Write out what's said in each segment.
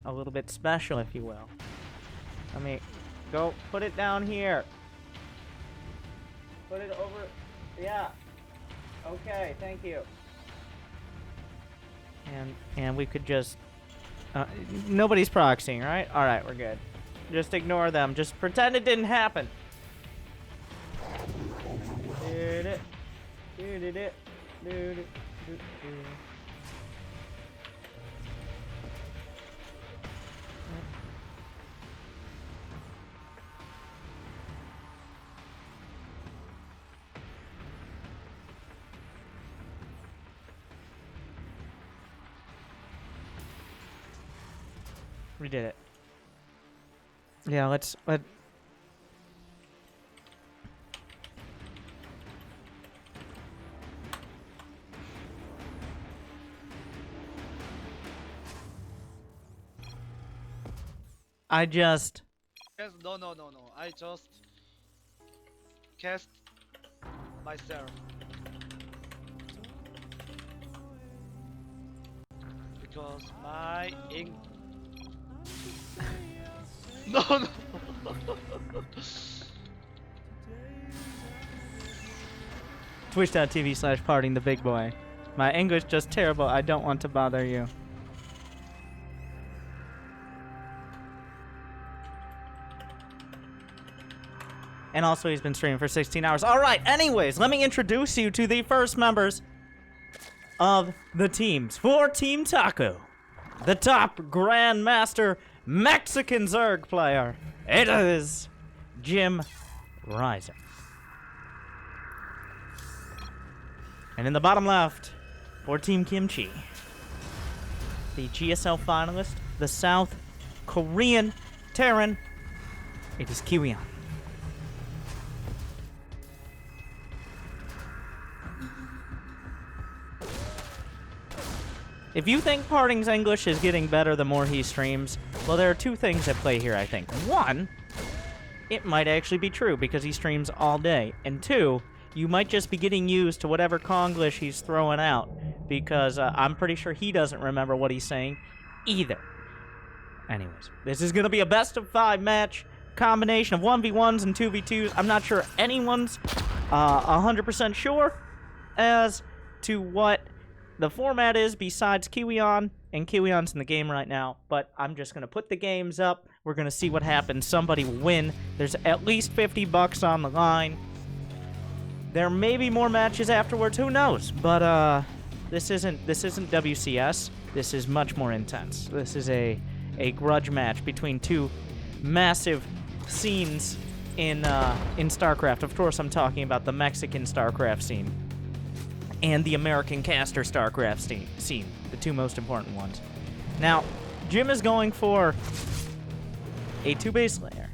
a little bit special, if you will. Let me go put it down here. Put it over. Yeah. Okay, thank you. And we could just... nobody's proxying, right? Alright, we're good. Just ignore them. Just pretend it didn't happen. We did it. Yeah, let... I just... Yes, no. I just cast myself. Because my ink... No. Twitch.tv/parting the big boy. My English just terrible. I don't want to bother you. And also, he's been streaming for 16 hours. All right, anyways, let me introduce you to the first members of the teams. For Team Taco, the top Grandmaster Mexican Zerg player, it is Jimrising. And in the bottom left, for Team Kimchi, the GSL finalist, the South Korean Terran, it is Kiwion. If you think Parting's English is getting better the more he streams, well, there are two things at play here, I think. One, it might actually be true because he streams all day. And two, you might just be getting used to whatever Konglish he's throwing out because I'm pretty sure he doesn't remember what he's saying either. Anyways, this is going to be a best-of-5 match, combination of 1v1s and 2v2s. I'm not sure anyone's 100% sure as to what the format is besides Kiwion, and Kiwion's in the game right now, but I'm just going to put the games up. We're going to see what happens. Somebody will win. There's at least $50 on the line. There may be more matches afterwards, who knows? But this isn't WCS. This is much more intense. This is a grudge match between two massive scenes in StarCraft. Of course, I'm talking about the Mexican StarCraft scene and the American caster StarCraft scene, the two most important ones. Now, Jim is going for a 2-base layer.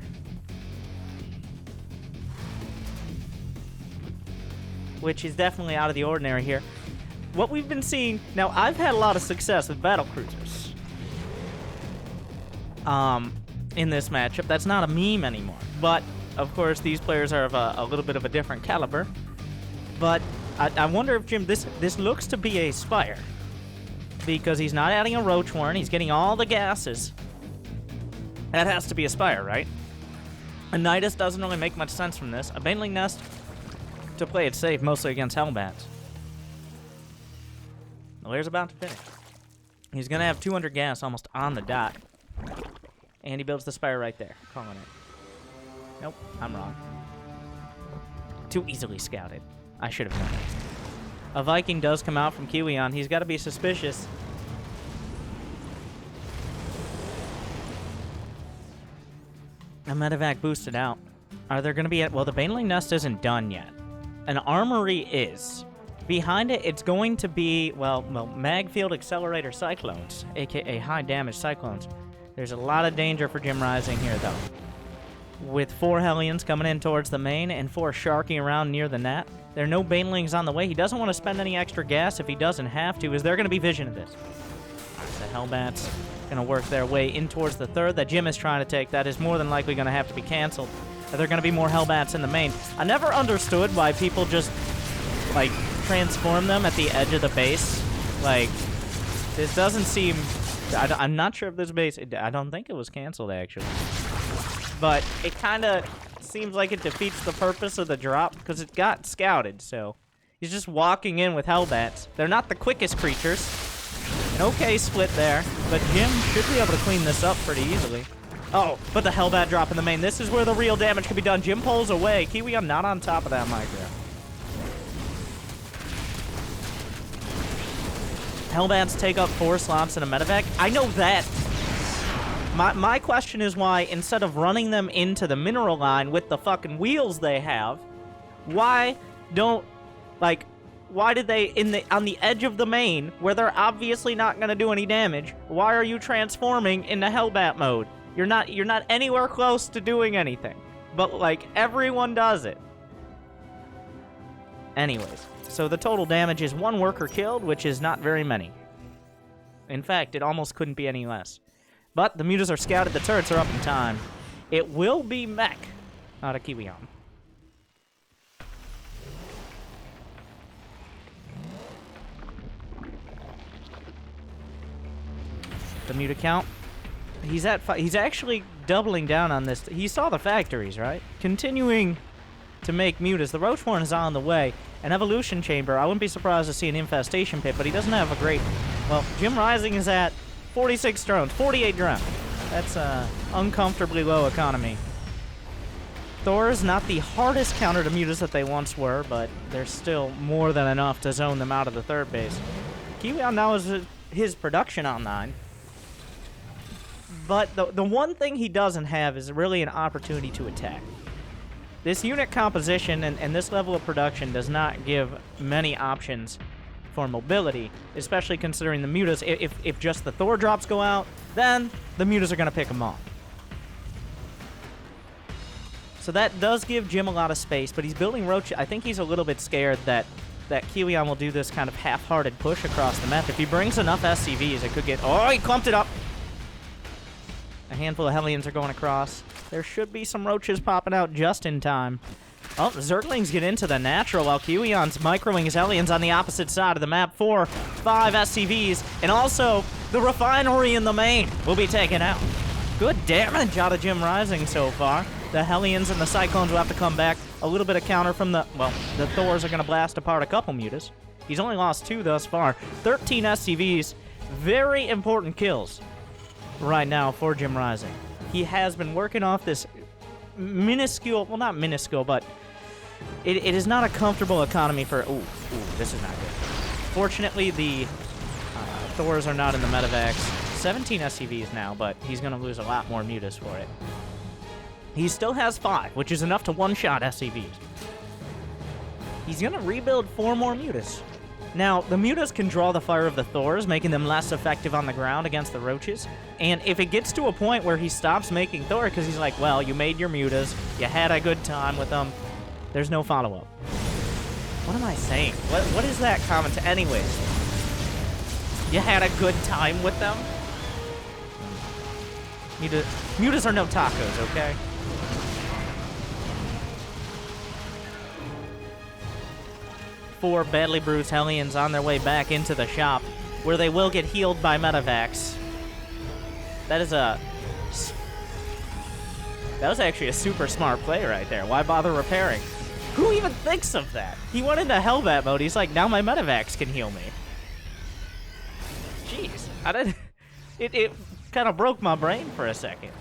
Which is definitely out of the ordinary here. What we've been seeing... Now, I've had a lot of success with battle cruisers in this matchup. That's not a meme anymore. But, of course, these players are of a little bit of a different caliber. But I wonder if, Jim, this looks to be a Spire. Because he's not adding a Roach Warren. He's getting all the gases. That has to be a Spire, right? A Nidus doesn't really make much sense from this. A Baneling Nest to play it safe, mostly against Hellbats. The layer's about to finish. He's going to have 200 gas almost on the dot. And he builds the Spire right there. Calling it. Nope, I'm wrong. Too easily scouted. I should have known it. A Viking does come out from Kiwion. He's got to be suspicious. A medevac boosted out. Are there going to be... Well, the Baneling Nest isn't done yet. An armory is. Behind it, it's going to be, well, Magfield Accelerator Cyclones, a.k.a. high-damage Cyclones. There's a lot of danger for Jimrising here, though. With 4 Hellions coming in towards the main and 4 Sharking around near the net. There are no Banelings on the way. He doesn't want to spend any extra gas if he doesn't have to. Is there going to be vision of this? The Hellbats going to work their way in towards the third that Jim is trying to take. That is more than likely going to have to be canceled. Are there going to be more Hellbats in the main? I never understood why people just, like, transform them at the edge of the base. Like, this doesn't seem I'm not sure if this base... I don't think it was canceled, actually. But it kind of seems like it defeats the purpose of the drop, because it got scouted, so... He's just walking in with Hellbats. They're not the quickest creatures. An okay split there, but Jim should be able to clean this up pretty easily. Oh, but the Hellbat drop in the main. This is where the real damage can be done. Jim pulls away. Kiwi, I'm not on top of that micro. Hellbats take up 4 slots in a medevac. I know that. My question is why, instead of running them into the mineral line with the fucking wheels they have, why don't, like, why did they, on the edge of the main, where they're obviously not gonna do any damage, why are you transforming into Hellbat mode? You're not anywhere close to doing anything. But, like, everyone does it. Anyways, so the total damage is 1 worker killed, which is not very many. In fact, it almost couldn't be any less. But the mutas are scouted, the turrets are up in time. It will be mech out of Kiwion. The muta count. He's actually doubling down on this. He saw the factories, right? Continuing to make mutas. The Roachhorn is on the way. An evolution chamber. I wouldn't be surprised to see an infestation pit, but he doesn't have a great... Well, Jimrising is at 46 drones, 48 drones. That's uncomfortably low economy. Thor's not the hardest counter to mutas that they once were, but they're still more than enough to zone them out of the third base. Kiwion now is his production on 9. But the one thing he doesn't have is really an opportunity to attack. This unit composition and this level of production does not give many options for mobility, especially considering the mutas. If just the Thor drops go out, then the mutas are going to pick them off. So that does give Jim a lot of space, but he's building Roach. I think he's a little bit scared that Kiwion will do this kind of half-hearted push across the map. If he brings enough SCVs, it could get... Oh, he clumped it up! A handful of Hellions are going across. There should be some Roaches popping out just in time. Oh, the Zerglings get into the natural while Kiwion's microing his Hellions on the opposite side of the map. 4, 5 SCVs, and also the refinery in the main will be taken out. Good damage out of Jimrising so far. The Hellions and the Cyclones will have to come back. A little bit of counter from the... Well, the Thors are going to blast apart a couple mutas. He's only lost 2 thus far. 13 SCVs. Very important kills right now for Jimrising. He has been working off this minuscule... Well, not minuscule, but... It is not a comfortable economy for... Ooh, this is not good. Fortunately, the Thors are not in the medevacs. 17 SCVs now, but he's going to lose a lot more mutas for it. He still has 5, which is enough to one-shot SCVs. He's going to rebuild 4 more mutas. Now, the mutas can draw the fire of the Thors, making them less effective on the ground against the Roaches. And if it gets to a point where he stops making Thor, because he's like, well, you made your mutas, you had a good time with them, there's no follow-up. What am I saying? What is that comment? Anyways, you had a good time with them? Mutas are no tacos, okay? Four badly bruised Hellions on their way back into the shop, where they will get healed by medevacs. That was actually a super smart play right there. Why bother repairing? Who even thinks of that? He went into Hellbat mode. He's like, now my medevacs can heal me. Jeez. It kind of broke my brain for a second.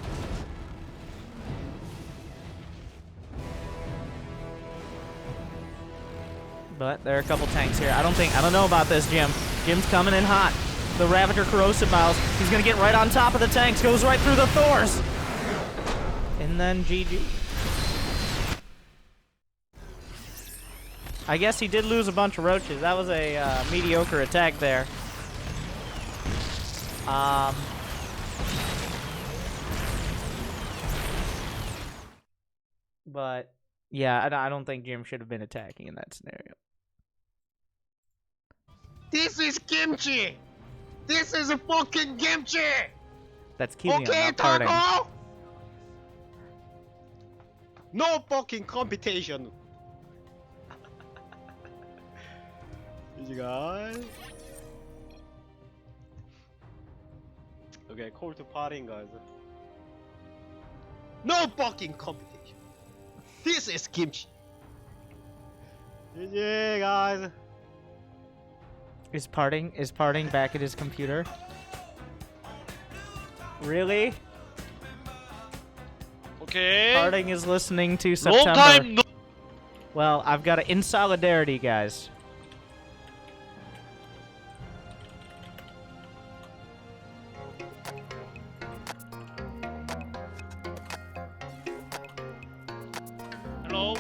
But there are a couple tanks here. I don't know about this, Jim. Jim's coming in hot. The Ravager Corrosive Miles. He's going to get right on top of the tanks. Goes right through the Thors. And then GG. I guess he did lose a bunch of Roaches. That was a mediocre attack there. But, yeah, I don't think Jim should have been attacking in that scenario. This is kimchi! This is a fucking kimchi! That's Kiwion, okay, not parting. Taco! No fucking competition! You guys? Okay, call to partying, guys. No fucking competition. This is kimchi. Yeah, guys. Is parting back at his computer? Really? Okay. Parting is listening to Long September. time no. Well, I've got it in solidarity, guys. Hello.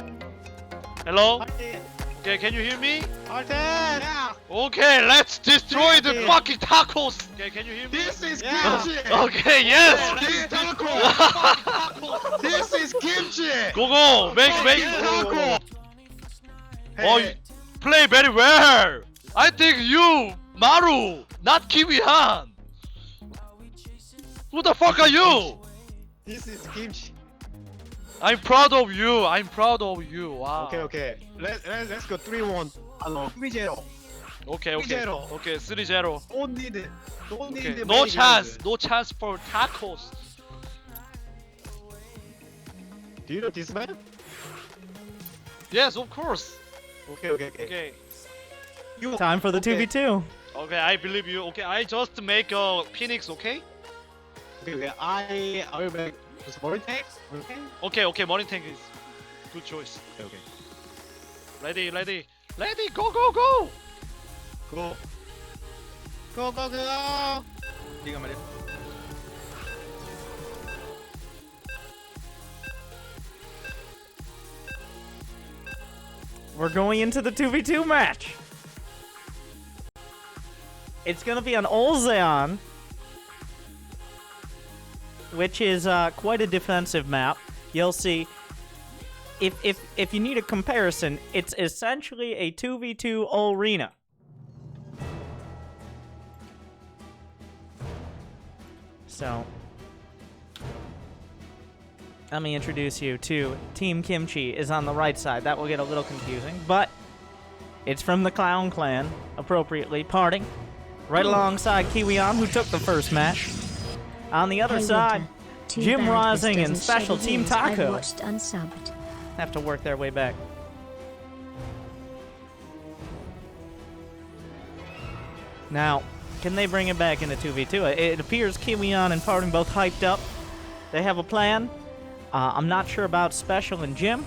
Hello. Party. Okay, can you hear me? Party. Yeah. Okay, let's destroy the Yeah. fucking tacos. Okay, can you hear me? This is Yeah. kimchi. Okay, yes. This taco. This is kimchi. Go go. Make. Taco. Oh, you play very well. I think you, Maru, not Kiwi-han. Who the fuck are you? This is kimchi. I'm proud of you. I'm proud of you. Wow. Okay. Let's go 3-1. 3-0. Okay. 3-0. Okay, 3-0. Don't need it. Don't need Okay. it. No chance. No chance for tacos. Do you know this man? Yes, of course. Okay. Okay. You. Time for the Okay. 2v2. Okay, I believe you. Okay, I just make a Phoenix, okay? Okay. I will make this morning tank. Okay. Okay, morning tank is good choice. Okay. Ready, go! Go. Go. Dígame. We're going into the 2v2 match. It's gonna be on Olzeon, which is quite a defensive map. You'll see. If you need a comparison, it's essentially a 2v2 arena. So, let me introduce you to Team Kimchi is on the right side. That will get a little confusing, but it's from the Clown Clan, appropriately, parting right alongside Kiwion, who took the first match. On the other Hey, side, Winter. Too bad this Jimrising and doesn't Special show the Team years I've Taco watched unsubbed. have to work their way back. Now, can they bring it back into 2v2? It appears Kiwion and Parting both hyped up. They have a plan. I'm not sure about Special and Jim.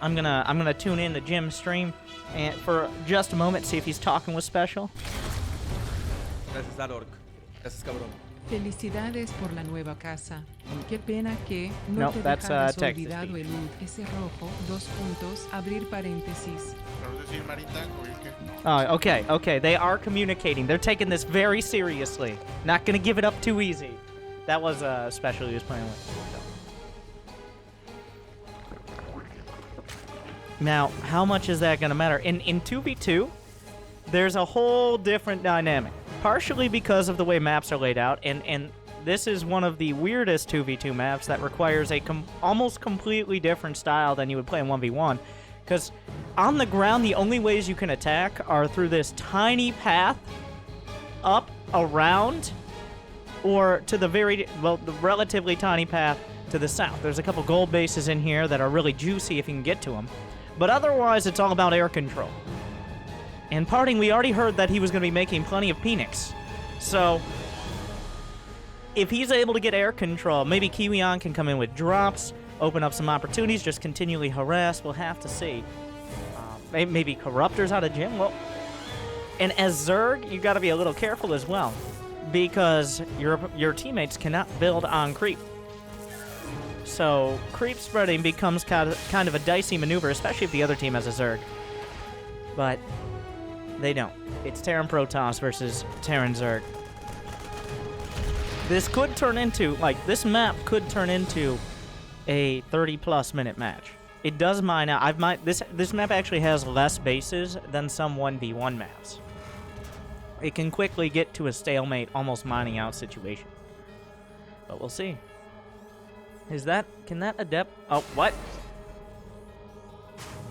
I'm gonna tune in to Jim's stream and for just a moment, see if he's talking with Special. Gracias, Dark. Gracias, cabrón. Felicidades por la nueva casa. Qué pena que no No, te that's, dejaras text to olvidado speech. el loot, ese rojo, 2 puntos, abrir paréntesis. Oh, okay. They are communicating. They're taking this very seriously. Not gonna give it up too easy. That was Special he was playing with. Now, how much is that gonna matter? In 2v2, there's a whole different dynamic. Partially because of the way maps are laid out, and this is one of the weirdest 2v2 maps that requires a almost completely different style than you would play in 1v1. Because on the ground, the only ways you can attack are through this tiny path up, around, or to the the relatively tiny path to the south. There's a couple gold bases in here that are really juicy if you can get to them. But otherwise, it's all about air control. And Parting, we already heard that he was going to be making plenty of Phoenix. So, if he's able to get air control, maybe Kiwion can come in with drops, open up some opportunities, just continually harass. We'll have to see. Maybe Corruptors out of gym. Well, and as Zerg, you got to be a little careful as well, because your teammates cannot build on creep. So creep spreading becomes kind of a dicey maneuver, especially if the other team has a Zerg. But they don't. It's Terran Protoss versus Terran Zerg. This could turn into, this map could turn into a 30-plus minute match. It does mine out. This map actually has less bases than some 1v1 maps. It can quickly get to a stalemate, almost mining out situation. But we'll see. Can that adept? Oh, what?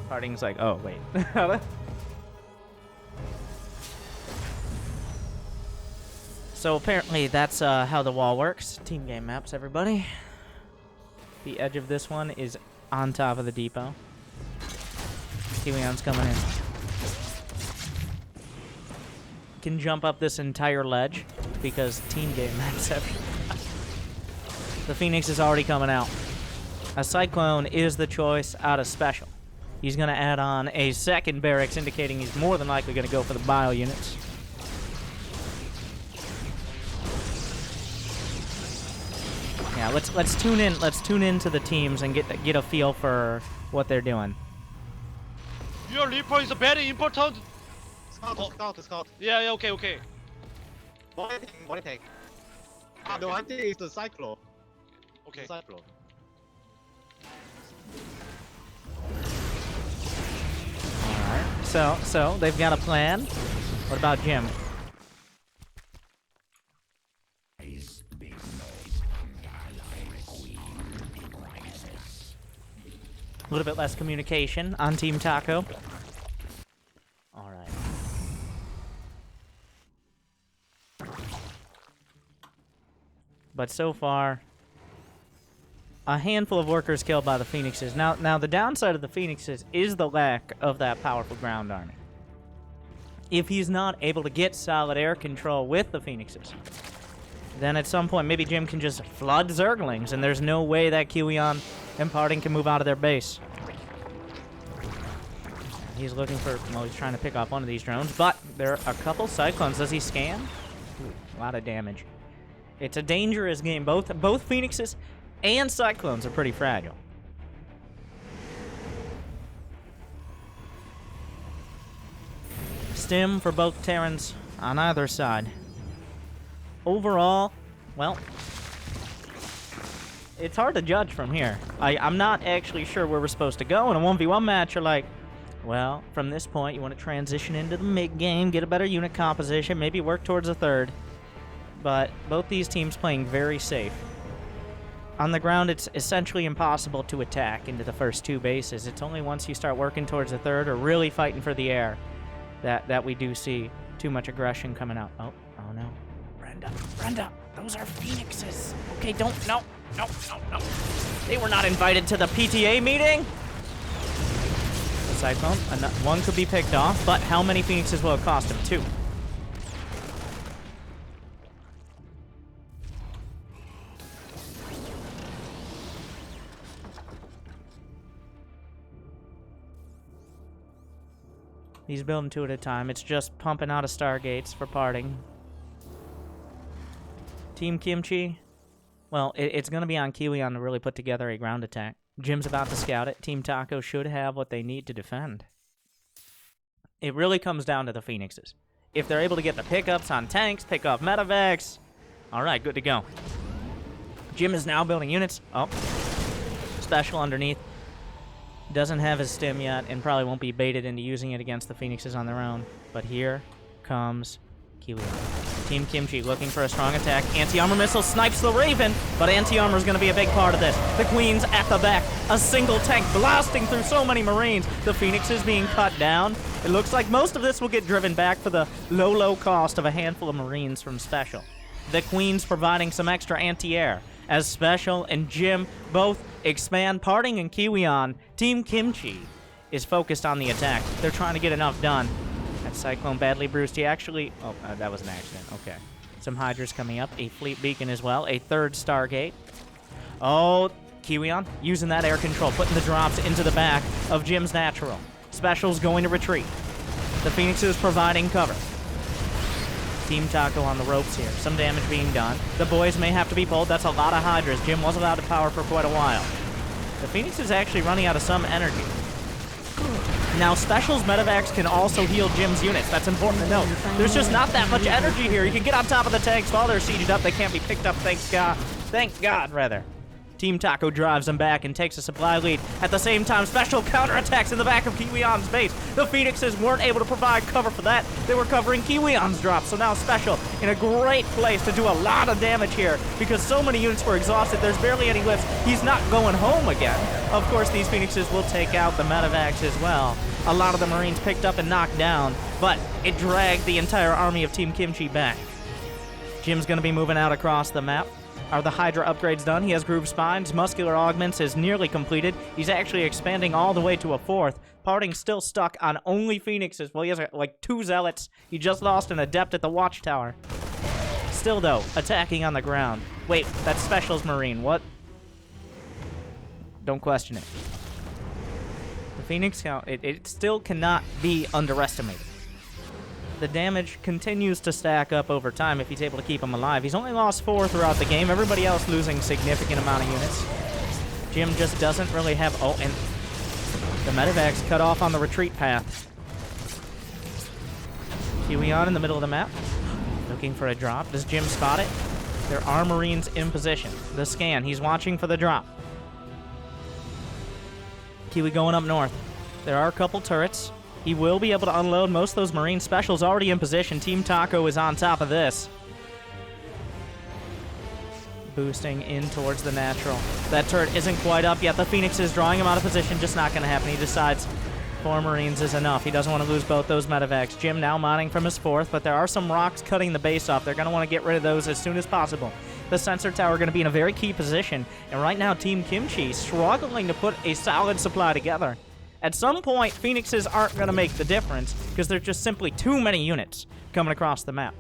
Parting's like, oh, wait. So apparently that's how the wall works. Team game maps, everybody. The edge of this one is on top of the depot. Kiwion's coming in. Can jump up this entire ledge because team game maps everything. The Phoenix is already coming out. A Cyclone is the choice out of special. He's going to add on a second barracks, indicating he's more than likely going to go for the bio units. Yeah, let's tune in. Let's tune into the teams and get a feel for what they're doing. Your Reaper is very important. Scout. Yeah, okay. Body take. No, I think it's the Cyclone. Okay. Cyclone. Alright, so they've got a plan. What about Jim? A little bit less communication on Team Taco. Alright. But so far, a handful of workers killed by the Phoenixes. Now the downside of the Phoenixes is the lack of that powerful ground army. If he's not able to get solid air control with the Phoenixes, then at some point maybe Jim can just flood Zerglings, and there's no way that Kiwion and Parting can move out of their base. He's looking for, well, he's trying to pick off one of these drones, but there are a couple Cyclones. Does he scan? Ooh, a lot of damage. It's a dangerous game. Both Phoenixes and Cyclones are pretty fragile. Stim for both Terrans on either side. Overall, well, it's hard to judge from here. I'm not actually sure where we're supposed to go. In a 1v1 match, you're like, well, from this point, you want to transition into the mid-game, get a better unit composition, maybe work towards a third. But both these teams playing very safe. On the ground, it's essentially impossible to attack into the first two bases. It's only once you start working towards the third or really fighting for the air that we do see too much aggression coming out. Oh no. Brenda, those are Phoenixes. Okay, no. They were not invited to the PTA meeting. The Cyclone, one could be picked off, but how many Phoenixes will it cost him? 2. He's building 2 at a time. It's just pumping out of Stargates for Parting. Team Kimchi, well, it's going to be on Kiwion to really put together a ground attack. Jim's about to scout it. Team Taco should have what they need to defend. It really comes down to the Phoenixes. If they're able to get the pickups on tanks, pick off medevacs, all right, good to go. Jim is now building units. Oh, special underneath. Doesn't have his stim yet and probably won't be baited into using it against the Phoenixes on their own. But here comes Kiwion. Team Kimchi looking for a strong attack. Anti-armor missile snipes the Raven, but anti-armor is going to be a big part of this. The Queen's at the back. A single tank blasting through so many Marines. The Phoenix is being cut down. It looks like most of this will get driven back for the low cost of a handful of Marines from Special. The Queen's providing some extra anti-air as Special and Jim both expand. Parting and Kiwion. Team Kimchi is focused on the attack. They're trying to get enough done. That Cyclone badly bruised. He actually... Oh, that was an accident. Okay. Some Hydras coming up. A fleet beacon as well. A third Stargate. Oh, Kiwion using that air control. Putting the drops into the back of Jim's Natural. Special's going to retreat. The Phoenix is providing cover. Team Taco on the ropes here. Some damage being done. The boys may have to be pulled. That's a lot of Hydras. Jim was allowed to power for quite a while. The Phoenix is actually running out of some energy. Now, Special's medevacs can also heal Jim's units. That's important to note. There's just not that much energy here. You can get on top of the tanks while they're sieged up. They can't be picked up, thank God, rather. Team Taco drives them back and takes a supply lead. At the same time, Special counterattacks in the back of Kiwion's base. The Phoenixes weren't able to provide cover for that. They were covering Kiwion's drop, so now Special in a great place to do a lot of damage here because so many units were exhausted. There's barely any lifts. He's not going home again. Of course, these Phoenixes will take out the medevacs as well. A lot of the Marines picked up and knocked down, but it dragged the entire army of Team Kimchi back. Jim's going to be moving out across the map. Are the Hydra upgrades done? He has Groove Spines. Muscular Augments is nearly completed. He's actually expanding all the way to a 4th. Parting's still stuck on only Phoenixes. Well, he has like 2 Zealots. He just lost an Adept at the Watchtower. Still, though, attacking on the ground. Wait, that's Specials Marine. What? Don't question it. The Phoenix count, it still cannot be underestimated. The damage continues to stack up over time if he's able to keep him alive. He's only lost 4 throughout the game. Everybody else losing significant amount of units. Jim just doesn't really have... Oh, and the Medivacs cut off on the retreat path. Kiwion in the middle of the map. Looking for a drop. Does Jim spot it? There are Marines in position. The scan. He's watching for the drop. Kiwi going up north. There are a couple turrets. He will be able to unload most of those Marine Specials already in position. Team Taco is on top of this. Boosting in towards the natural. That turret isn't quite up yet. The Phoenix is drawing him out of position. Just not going to happen. He decides 4 Marines is enough. He doesn't want to lose both those medevacs. Jim now mining from his 4th, but there are some rocks cutting the base off. They're going to want to get rid of those as soon as possible. The sensor tower going to be in a very key position. And right now, Team Kimchi struggling to put a solid supply together. At some point, Phoenixes aren't going to make the difference because there's just simply too many units coming across the map.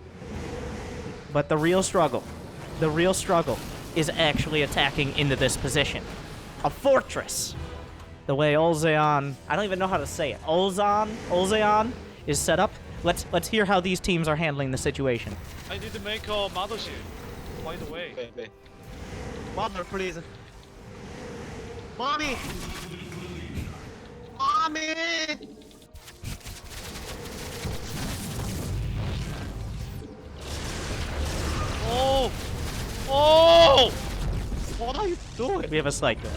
But the real struggle is actually attacking into this position. A fortress. The way Olzeon, I don't even know how to say it, Olzeon is set up. Let's hear how these teams are handling the situation. I need to make a mothership. By the way. Okay. Mother, please. Mommy! Mommy! Oh! Oh! What are you doing? We have a Psycho.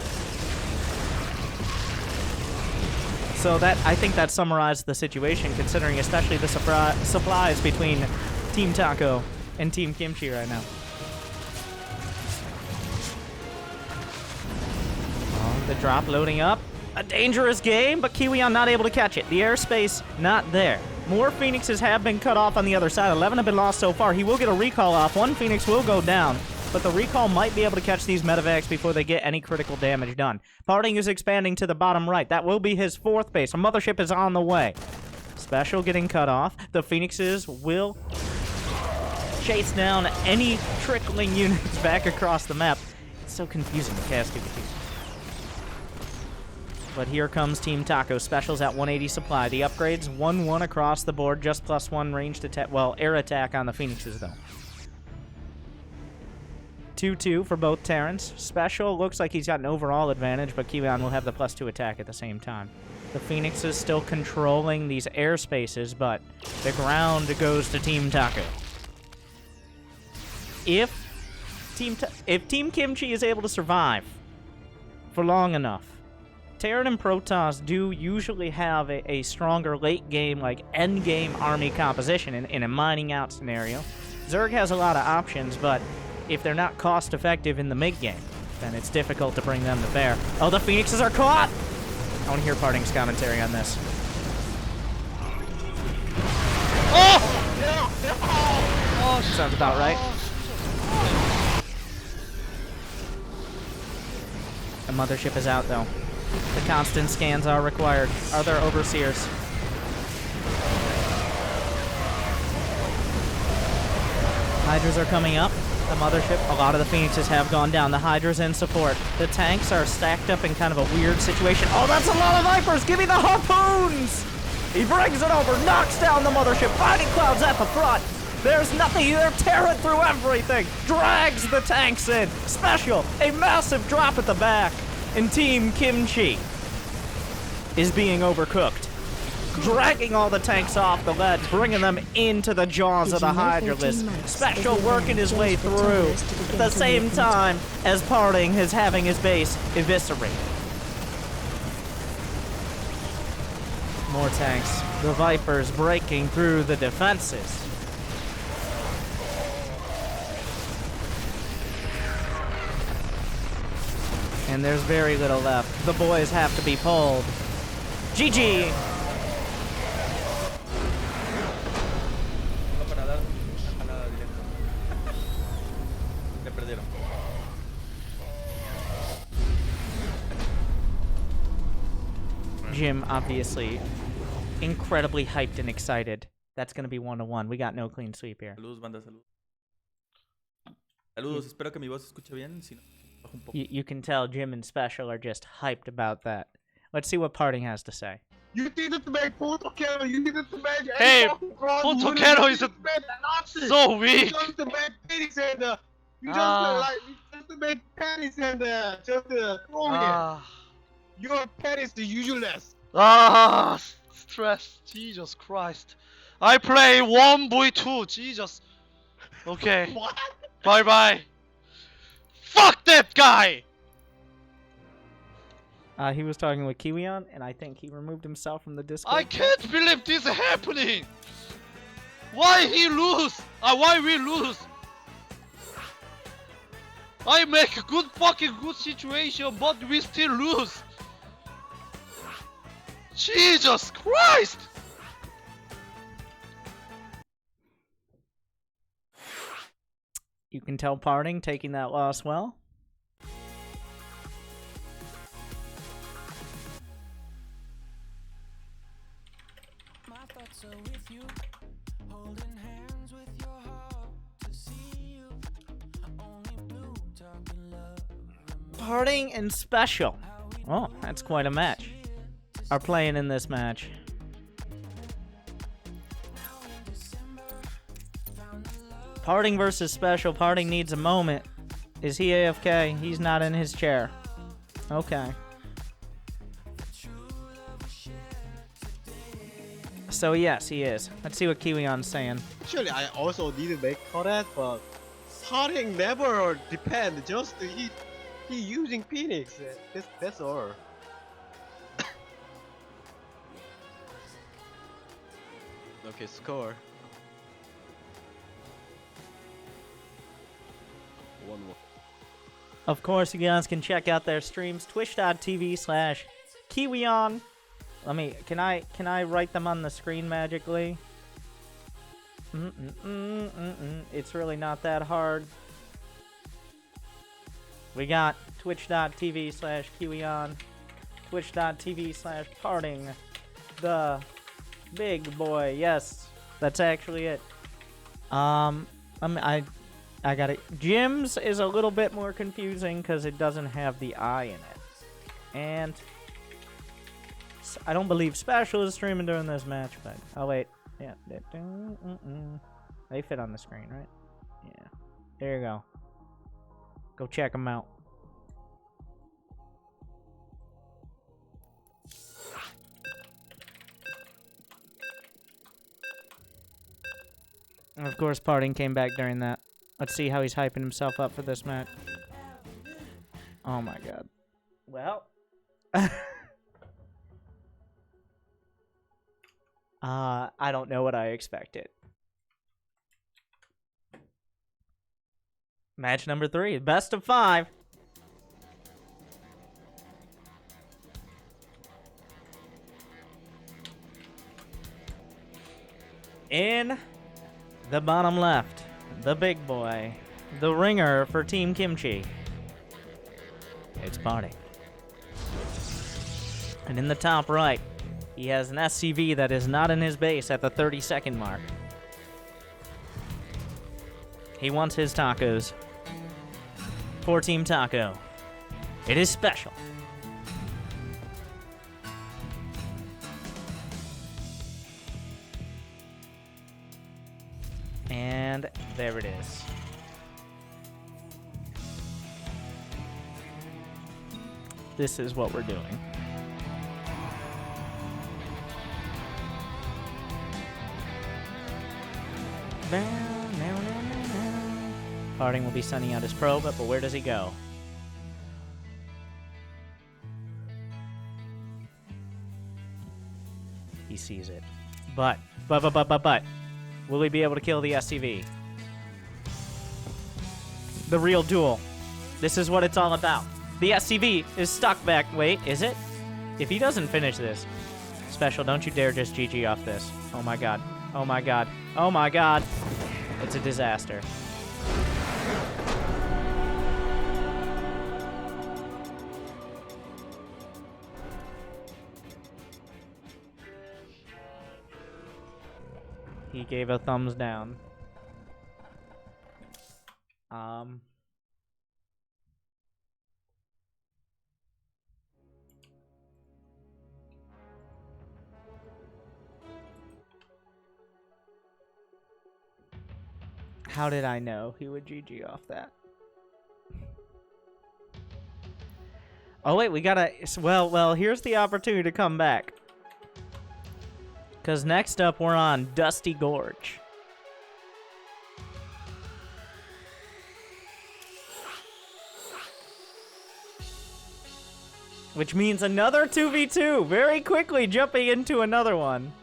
So I think that summarized the situation, considering especially the supplies between Team Taco and Team Kimchi right now. Oh, the drop loading up. A dangerous game, but Kiwion not able to catch it. The airspace not there. More Phoenixes have been cut off on the other side. 11 have been lost so far. He will get a recall off. 1 Phoenix will go down, but the recall might be able to catch these medevacs before they get any critical damage done. Parting is expanding to the bottom right. That will be his 4th base. A mothership is on the way. Special getting cut off. The Phoenixes will chase down any trickling units back across the map. It's so confusing to cast with these. But here comes Team Taco. Specials at 180 supply. The upgrades 1-1 across the board. Just +1 ranged attack. Well, air attack on the Phoenixes, though. 2-2 for both Terrans. Special looks like he's got an overall advantage, but Kiwion will have the +2 attack at the same time. The Phoenix is still controlling these airspaces, but the ground goes to Team Taco. If Team Kimchi is able to survive for long enough, Terran and Protoss do usually have a stronger late game, like end game army composition in a mining out scenario. Zerg has a lot of options, but if they're not cost effective in the mid game, then it's difficult to bring them to bear. Oh, the Phoenixes are caught! I want to hear Parting's commentary on this. Oh! Sounds about right. The mothership is out, though. The constant scans are required. Are there overseers? Hydras are coming up. The mothership, a lot of the Phoenixes have gone down. The Hydra's in support. The tanks are stacked up in kind of a weird situation. Oh, that's a lot of Vipers! Give me the harpoons! He brings it over, knocks down the mothership. Fighting Clouds at the front. There's nothing, they're tearing through everything. Drags the tanks in. Special, a massive drop at the back. And Team Kimchi is being overcooked. Dragging all the tanks off the ledge, bringing them into the jaws of the Hydralisk. Special working his way through at the same time as Parting is having his base eviscerated. More tanks. The Vipers breaking through the defenses. And there's very little left. The boys have to be pulled. GG! Tengo para dar a nada directo. Jim, obviously, incredibly hyped and excited. That's going to be 1-1. We got no clean sweep here. Saludos, banda, saludos. Saludos, espero que mi voz se escuche bien. Si no, bajo un poco. You can tell Jim and Special are just hyped about that. Let's see what Parting has to say. You didn't make Photocaro, you didn't make Hey, any fucking fraud, you Photocaro is didn't make nothing. So You weak. just made pennies and you just made pennies and just throw it. Your pennies are useless. Stress. Jesus Christ. I play 1v2. Jesus. Okay. What? Bye bye. Fuck that guy. He was talking with Kiwion, and I think he removed himself from the Discord. I can't believe this is happening. Why he lose? Why we lose? I make a good fucking good situation, but we still lose. Jesus Christ! You can tell Parting taking that loss well. Parting and Special. Oh, that's quite a match. Are playing in this match. Parting versus Special. Parting needs a moment. Is he AFK? He's not in his chair. Okay. So yes, he is. Let's see what Kiwion's saying. Actually, I also didn't make that, but Parting never depend. Just he using Phoenix. That's all. Okay, score. 1-1. Of course, you guys can check out their streams, twitch.tv/Kiwion. Can I write them on the screen magically? It's really not that hard. We got twitch.tv/Kiwion, twitch.tv/Parting, the big boy. Yes, that's actually it. I got it. Jim's is a little bit more confusing because it doesn't have the I in it, and I don't believe Special is streaming during this match. But oh wait, yeah, they fit on the screen, right? Yeah, there you go. Go check them out. And of course, Parting came back during that. Let's see how he's hyping himself up for this match. Oh my god. Well. I don't know what I expected. Match number 3. Best of 5. In the bottom left, the big boy, the ringer for Team Kimchi. It's Parting. And in the top right, he has an SCV that is not in his base at the 30-second mark. He wants his tacos. For Team Taco, it is Special. And there it is. This is what we're doing. Parting will be sending out his probe, but where does he go? He sees it. But, will he be able to kill the SCV? The real duel. This is what it's all about. The SCV is stuck back. Wait, is it? If he doesn't finish this, Special, don't you dare just GG off this. Oh my god. Oh my god. Oh my god. It's a disaster. He gave a thumbs down. How did I know he would GG off that? Oh wait, we gotta... Well, here's the opportunity to come back. Because next up, we're on Dusty Gorge. Which means another 2v2. Very quickly jumping into another one.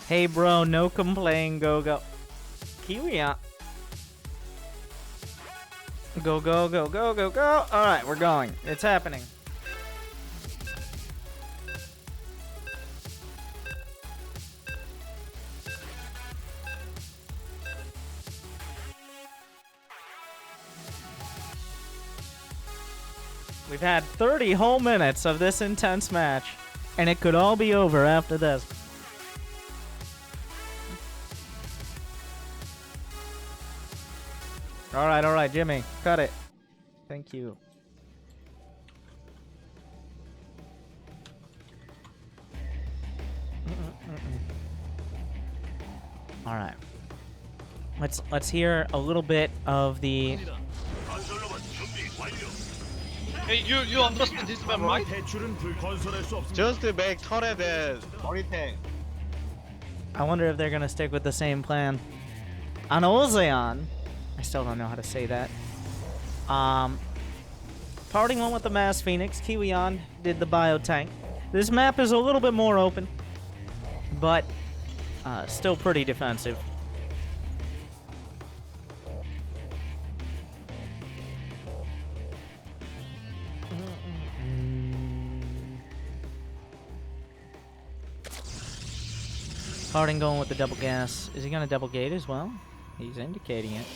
Hey bro, no complain, go. Kiwi on. Go. Alright, we're going. It's happening. We've had 30 whole minutes of this intense match, and it could all be over after this. Alright, Jimmy, cut it. Thank you. Alright. Let's hear a little bit of the... Hey, you understand this map, right? Just to make turret and everything. I wonder if they're gonna stick with the same plan. On Ozeon, I still don't know how to say that. Parting one with the Mass Phoenix, Kiwion did the Biotank. This map is a little bit more open, but still pretty defensive. Harding going with the double gas. Is he going to double gate as well? He's indicating it.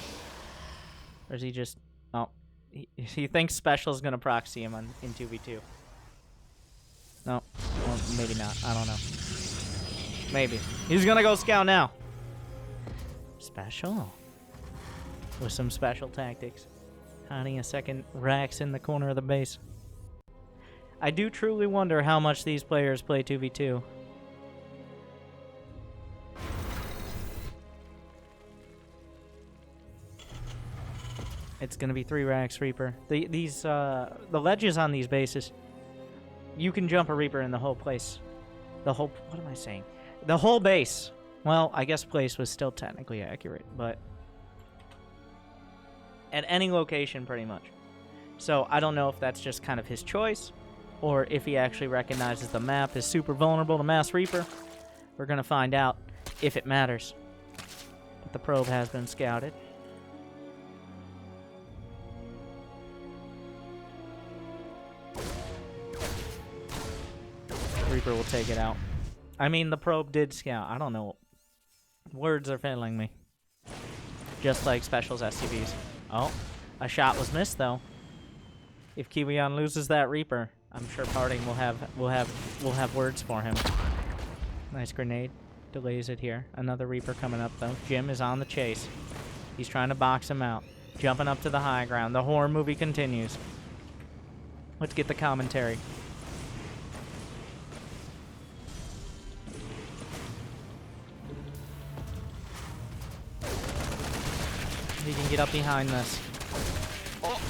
Or is he just... Oh. He thinks Special is going to proxy him in 2v2. No. Well, maybe not. I don't know. Maybe. He's going to go scout now. Special. With some special tactics. Hiding a second Rax in the corner of the base. I do truly wonder how much these players play 2v2. It's gonna be 3 Rax Reaper. The ledges on these bases, you can jump a Reaper in the whole place. What am I saying? The whole base. Well, I guess place was still technically accurate, but at any location pretty much. So I don't know if that's just kind of his choice, or if he actually recognizes the map is super vulnerable to Mass Reaper. We're gonna find out if it matters. But the probe has been scouted. Reaper will take it out. I mean, the probe did scout. I don't know. Words are failing me. Just like Special's SCVs. Oh, a shot was missed though. If Kiwion loses that Reaper, I'm sure Parting will have words for him. Nice grenade. Delays it here. Another Reaper coming up though. Jim is on the chase. He's trying to box him out. Jumping up to the high ground. The horror movie continues. Let's get the commentary. He can get up behind this. Oh,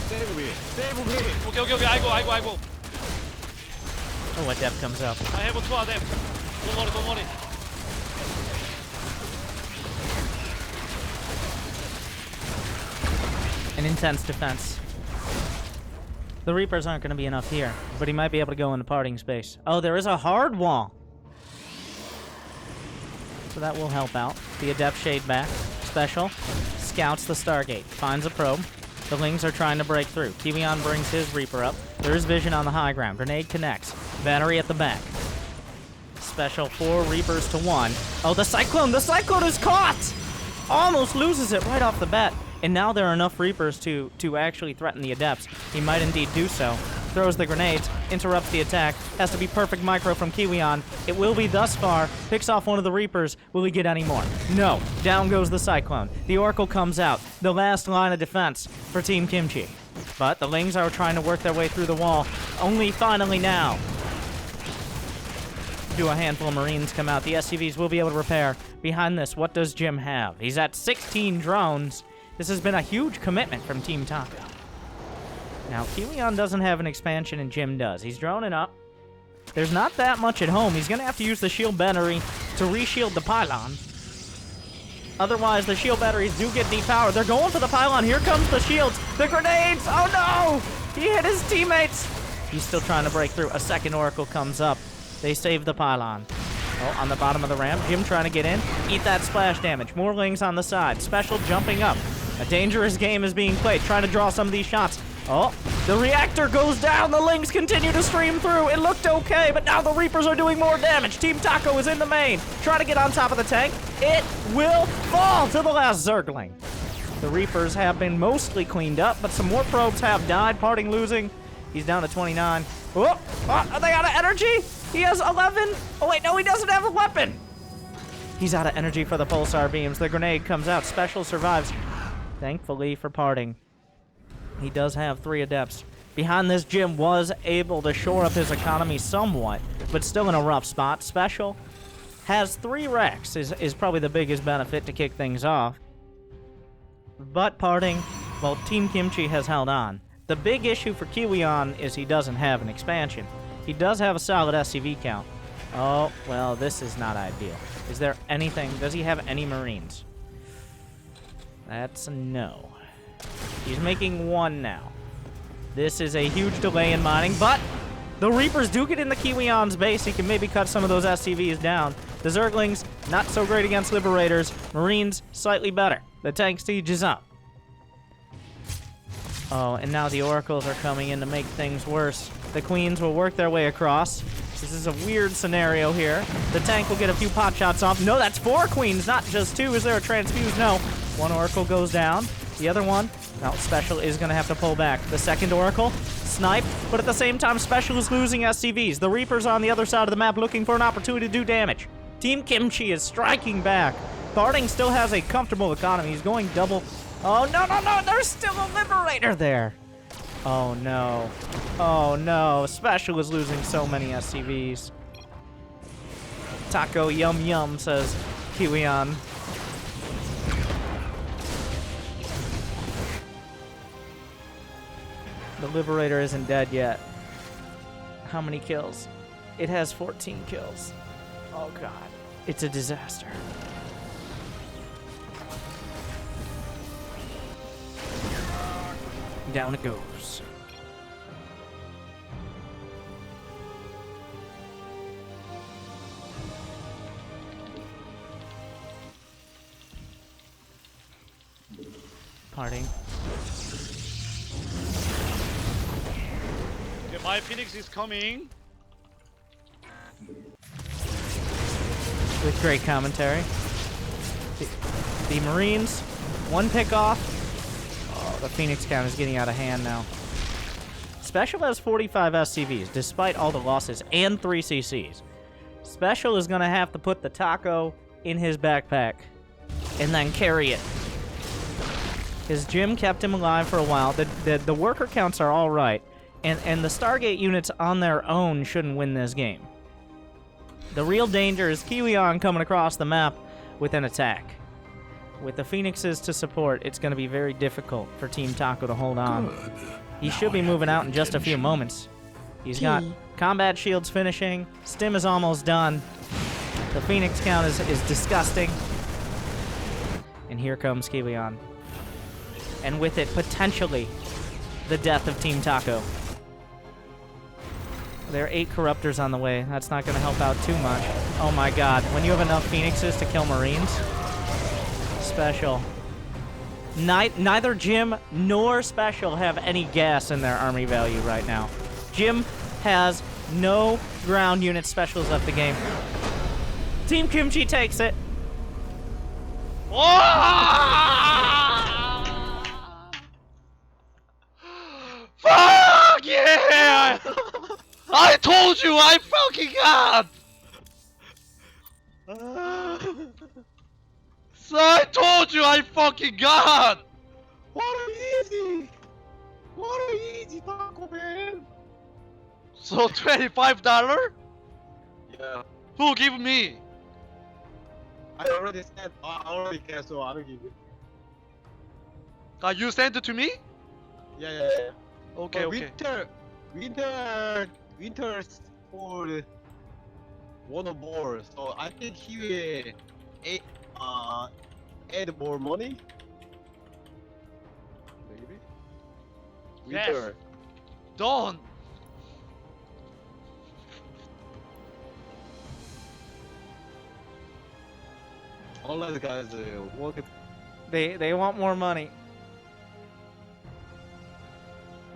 save me! Save me! Okay, I go. Oh, what depth comes up? I have 2 of them. Don't worry. An intense defense. The Reapers aren't going to be enough here, but he might be able to go into parting space. Oh, there is a hard wall. So that will help out. The Adept Shade back. Special. Scouts the Stargate. Finds a probe. The Lings are trying to break through. Kiwion brings his Reaper up. There is vision on the high ground. Grenade connects. Battery at the back. Special 4 Reapers to 1. Oh, the Cyclone! The Cyclone is caught! Almost loses it right off the bat. And now there are enough Reapers to actually threaten the Adepts. He might indeed do so. Throws the grenades, interrupts the attack. Has to be perfect micro from Kiwion. It will be thus far. Picks off one of the Reapers. Will he get any more? No. Down goes the Cyclone. The Oracle comes out. The last line of defense for Team Kimchi. But the Lings are trying to work their way through the wall. Only finally now do a handful of Marines come out. The SCVs will be able to repair. Behind this, what does Jim have? He's at 16 drones. This has been a huge commitment from Team Taco. Now, Kiwion doesn't have an expansion, and Jim does. He's droning up. There's not that much at home. He's going to have to use the shield battery to reshield the pylon. Otherwise, the shield batteries do get depowered. They're going for the pylon. Here comes the shields. The grenades! Oh, no! He hit his teammates. He's still trying to break through. A second Oracle comes up. They save the pylon. Oh, on the bottom of the ramp. Jim trying to get in. Eat that splash damage. More Lings on the side. Special jumping up. A dangerous game is being played. Trying to draw some of these shots. Oh, the reactor goes down. The Lings continue to stream through. It looked okay, but now the Reapers are doing more damage. Team Taco is in the main. Trying to get on top of the tank. It will fall to the last Zergling. The Reapers have been mostly cleaned up, but some more probes have died. Parting losing. He's down to 29. Oh, are they out of energy? He has 11. Oh, wait, no, he doesn't have a weapon. He's out of energy for the pulsar beams. The grenade comes out. Special survives. Thankfully for parting. He does have 3 Adepts. Behind this, Jim was able to shore up his economy somewhat, but still in a rough spot. Special has 3 Rex, is probably the biggest benefit to kick things off. But parting, well, Team Kimchi has held on. The big issue for Kiwion is he doesn't have an expansion. He does have a solid SCV count. Oh, well, this is not ideal. Is there anything? Does he have any Marines? That's a no. He's making 1 now. This is a huge delay in mining, but the Reapers do get in the Kiwion's base. He can maybe cut some of those SCVs down. The Zerglings, not so great against Liberators. Marines, slightly better. The tank siege is up. Oh, and now the Oracles are coming in to make things worse. The Queens will work their way across. This is a weird scenario here. The tank will get a few pot shots off. No, that's 4 Queens, not just 2. Is there a transfuse? No. 1 Oracle goes down. The other one, now Special is going to have to pull back. The second Oracle, sniped, but at the same time, Special is losing SCVs. The Reapers are on the other side of the map looking for an opportunity to do damage. Team Kimchi is striking back. Parting still has a comfortable economy. He's going double. Oh, no, no, no, there's still a Liberator there. Oh, no. Oh, no. Special is losing so many SCVs. Taco yum yum, says Kiwion. The Liberator isn't dead yet. How many kills? It has 14 kills. Oh, God. It's a disaster. Down it goes. Parting. Okay, my Phoenix is coming. With great commentary. The Marines, 1 pick off. Oh, the Phoenix count is getting out of hand now. Special has 45 SCVs, despite all the losses, and 3 CCs. Special is going to have to put the Taco in his backpack and then carry it. His Jim kept him alive for a while. The worker counts are all right, and the Stargate units on their own shouldn't win this game. The real danger is Kiwion coming across the map with an attack. With the Phoenixes to support, it's going to be very difficult for Team Taco to hold on. He should be moving out in just a few moments. He's got combat shields finishing. Stim is almost done. The Phoenix count is disgusting. And here comes Kiwion. And with it, potentially, the death of Team Taco. There are 8 corruptors on the way. That's not going to help out too much. Oh my god. When you have enough phoenixes to kill marines. Special. Neither Jim nor Special have any gas in their army value right now. Jim has no ground unit specials left the game. Team Kimchi takes it. Fuck yeah! I told you I fucking got! So I told you I fucking got! What easy! What easy, Taco Man! So $25? Yeah, Who give me? I already said I already guessed, so I don't give you. You sent it to me? Yeah. Okay, But okay. winter's for one or more, so I think he will add more money. Maybe. Yes. Winter. Don't! All those guys work. They want more money.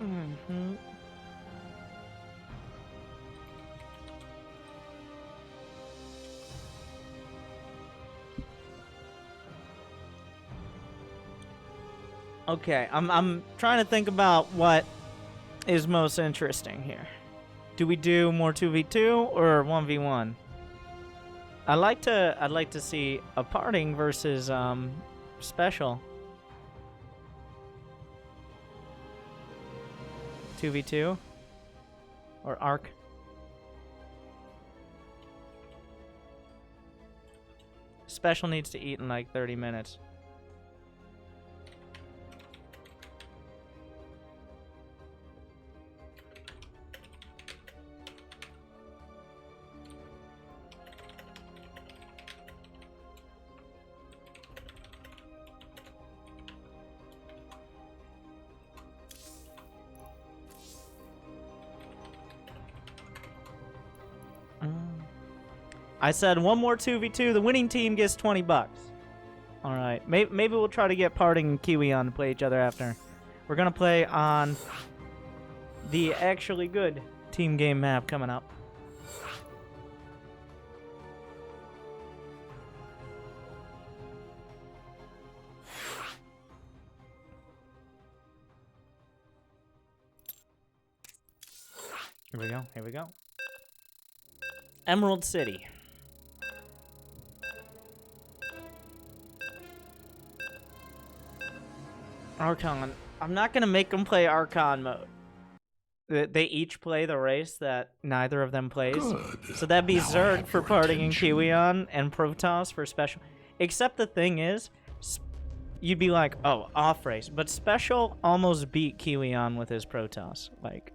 Mm-hmm. Okay, I'm trying to think about what is most interesting here. Do we do more 2v2 or 1v1? I'd like to see a parting versus special. 2v2 or arc. Special needs to eat in like 30 minutes. I said one more 2v2. The winning team gets 20 bucks. All right. Maybe we'll try to get Parting and Kiwi on to play each other after. We're going to play on the actually good team game map coming up. Here we go. Here we go. Emerald City. Archon. I'm not going to make them play Archon mode. They each play the race that neither of them plays. Good. So that'd be now Zerg for Parting and Kiwion and Protoss for Special. Except the thing is, you'd be like, oh, off race. But Special almost beat Kiwion with his Protoss. Like,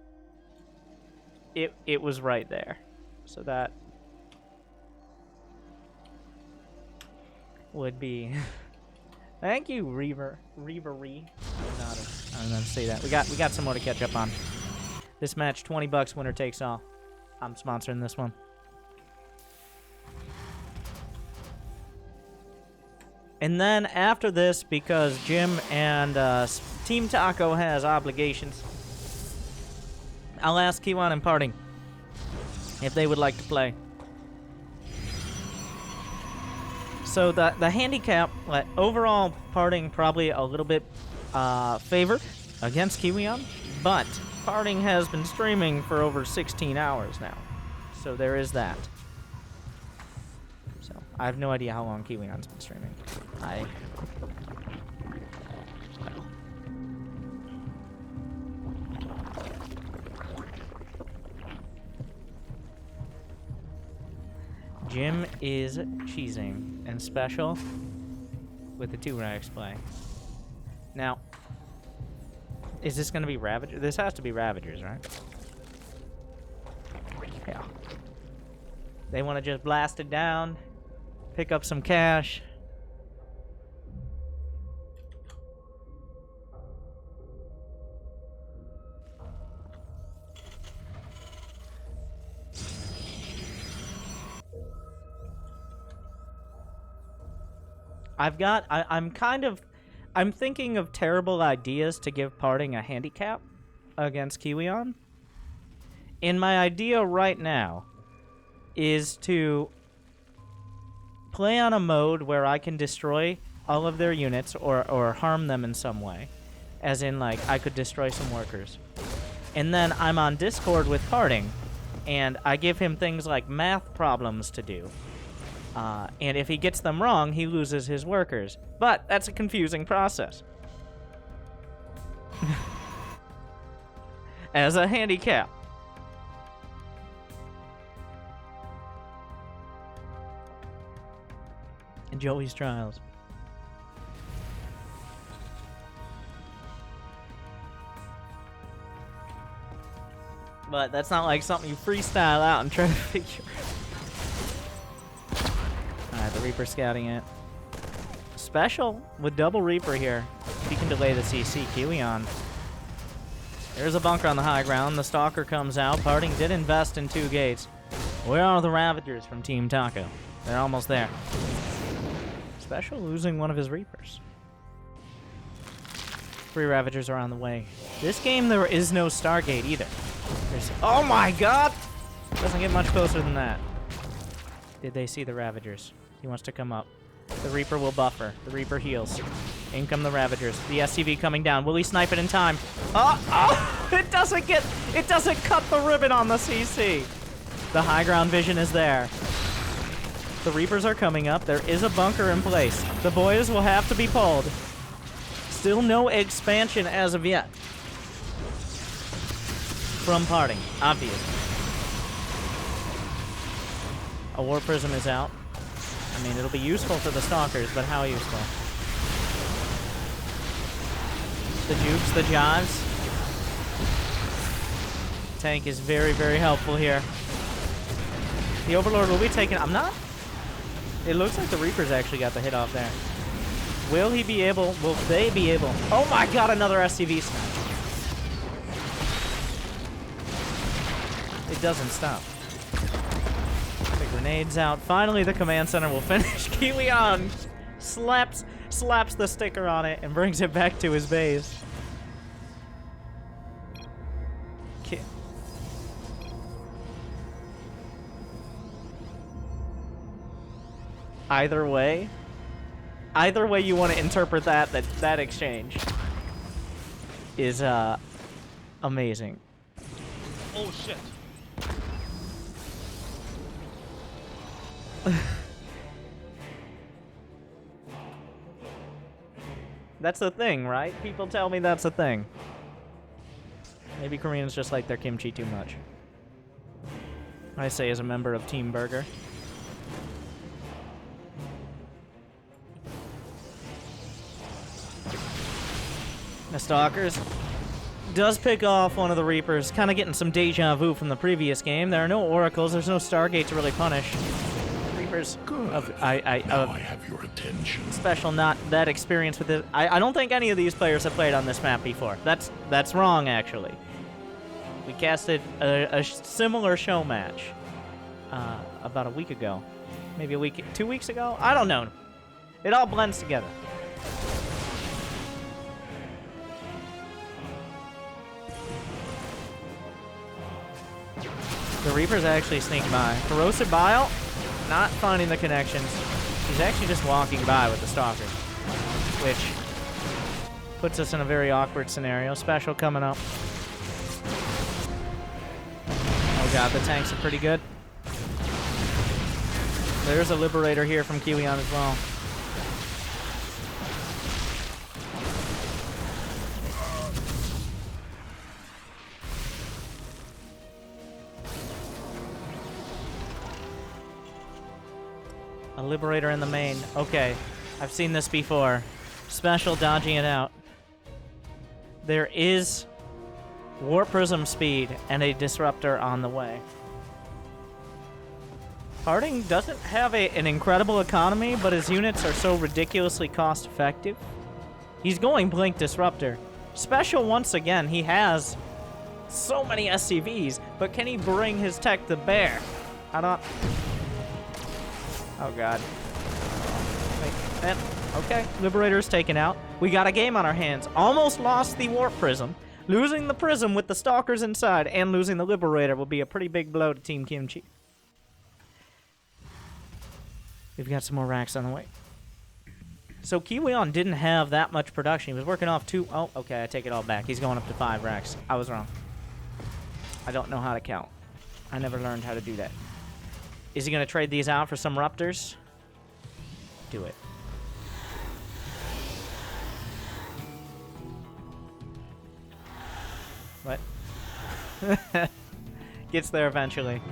it was right there. So that would be... Thank you, Reavery. I don't know how to say that. We got some more to catch up on. This match, 20 bucks, winner takes all. I'm sponsoring this one. And then after this, because Jim and Team Taco has obligations, I'll ask Kiwan and Parting if they would like to play. So the handicap, overall Parting probably a little bit favored against Kiwion, but Parting has been streaming for over 16 hours now. So there is that. So I have no idea how long Kiwion's been streaming. Jim is cheesing and Special with the 2 Rax play. Now, is this going to be Ravagers? This has to be Ravagers, right? Yeah. They want to just blast it down, pick up some cash. I'm thinking of terrible ideas to give Parting a handicap against Kiwion. And my idea right now is to play on a mode where I can destroy all of their units or harm them in some way. As in, like, I could destroy some workers. And then I'm on Discord with Parting, and I give him things like math problems to do. And if he gets them wrong, he loses his workers. But that's a confusing process. As a handicap. Joey's Trials. But that's not like something you freestyle out and try to figure out. Alright, the Reaper scouting it. Special with double Reaper here. He can delay the CC. Kiwion. There's a bunker on the high ground. The Stalker comes out. Parting did invest in 2 gates. Where are the Ravagers from Team Taco? They're almost there. Special losing one of his Reapers. 3 Ravagers are on the way. This game, there is no Stargate either. Oh my god! Doesn't get much closer than that. Did they see the Ravagers? He wants to come up. The Reaper will buffer. The Reaper heals. In come the Ravagers. The SCV coming down. Will he snipe it in time? Oh! It doesn't cut the ribbon on the CC. The high ground vision is there. The Reapers are coming up. There is a bunker in place. The boys will have to be pulled. Still no expansion as of yet. From Parting, obvious. A War Prism is out. I mean, it'll be useful to the Stalkers, but how useful? The Jukes, the Jives. Tank is very, very helpful here. The Overlord will be taken. I'm not. It looks like the Reapers actually got the hit off there. Will he be able? Will they be able? Oh my god, another SCV snipe. It doesn't stop. The grenade's out. Finally, the command center will finish. Kiwion slaps the sticker on it and brings it back to his base. Either way you want to interpret that exchange is amazing. Oh shit. That's the thing, right? People tell me that's a thing. Maybe Koreans just like their kimchi too much. I say as a member of Team Burger. The Stalkers does pick off one of the Reapers, kind of getting some deja vu from the previous game. There are no oracles, there's no Stargate to really punish. Reapers Good. I have your attention. Special, not that experienced with it. I don't think any of these players have played on this map before. That's wrong, actually. We casted a similar show match about a week ago. Maybe 2 weeks ago? I don't know. It all blends together. The Reaper's actually sneaking by. Corrosive Bile, not finding the connections. He's actually just walking by with the Stalker, which puts us in a very awkward scenario. Special coming up. Oh god, the tanks are pretty good. There's a Liberator here from Kiwion as well. A Liberator in the main. Okay, I've seen this before. Special dodging it out. There is Warp Prism speed and a Disruptor on the way. Parting doesn't have an incredible economy, but his units are so ridiculously cost-effective. He's going Blink Disruptor. Special once again, he has so many SCVs, but can he bring his tech to bear? I don't... Oh god. Wait, Okay, Liberator's taken out. We got a game on our hands. Almost lost the Warp Prism. Losing the Prism with the Stalkers inside and losing the Liberator will be a pretty big blow to Team Kimchi. We've got some more racks on the way. So Kiwion didn't have that much production. He was working off 2... Oh, okay, I take it all back. He's going up to 5 racks. I was wrong. I don't know how to count. I never learned how to do that. Is he going to trade these out for some Ruptors? Do it. What? Gets there eventually.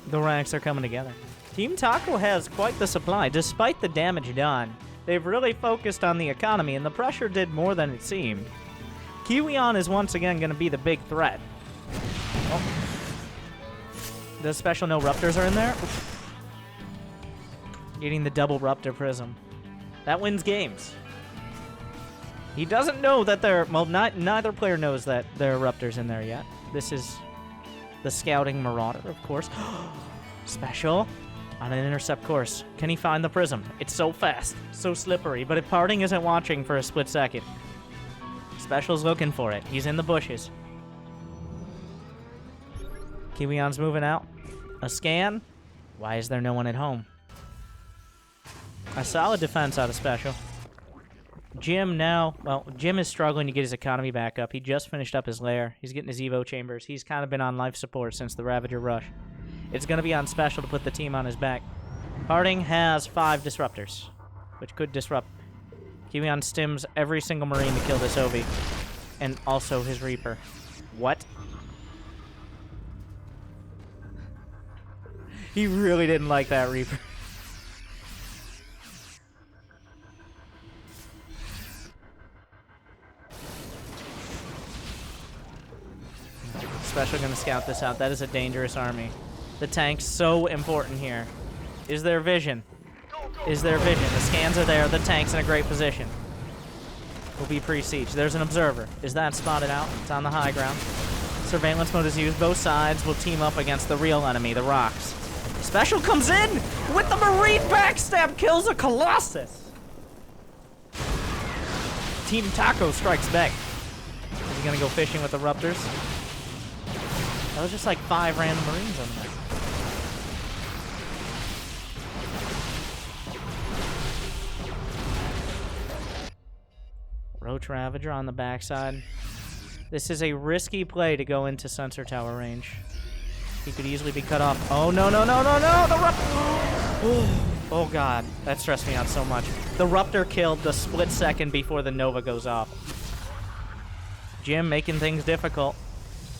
The ranks are coming together. Team Taco has quite the supply. Despite the damage done, they've really focused on the economy, and the pressure did more than it seemed. Kiwion is once again going to be the big threat. Oh. The special no Ruptors are in there. Oof. Getting the double Ruptor Prism. That wins games. He doesn't know that there... Well, neither player knows that there are Ruptors in there yet. This is the Scouting Marauder, of course. Special on an intercept course. Can he find the Prism? It's so fast, so slippery, but if Parting isn't watching for a split second, Special's looking for it. He's in the bushes. Kiwion's moving out. A scan. Why is there no one at home? A solid defense out of Special. Jim now, well, Jim is struggling to get his economy back up. He just finished up his lair. He's getting his Evo chambers. He's kind of been on life support since the Ravager rush. It's going to be on Special to put the team on his back. Harding has 5 disruptors, which could disrupt. Kiwion stims every single Marine to kill this Ovi, and also his Reaper. What? He really didn't like that Reaper. Special gonna scout this out. That is a dangerous army. The tank's so important here. Is there vision? Is there vision? The scans are there. The tank's in a great position. Will be pre-siege. There's an observer. Is that spotted out? It's on the high ground. Surveillance mode is used. Both sides will team up against the real enemy, the rocks. Special comes in with the Marine backstab, kills a Colossus. Team Taco strikes back. Is he gonna go fishing with the Ruptors? That was just like 5 random Marines on the map. Roach Ravager on the backside. This is a risky play to go into sensor tower range. He could easily be cut off. Oh, no, no, no, no, no! The Ruptor! Oh, God. That stressed me out so much. The Ruptor killed the split second before the Nova goes off. Jim making things difficult.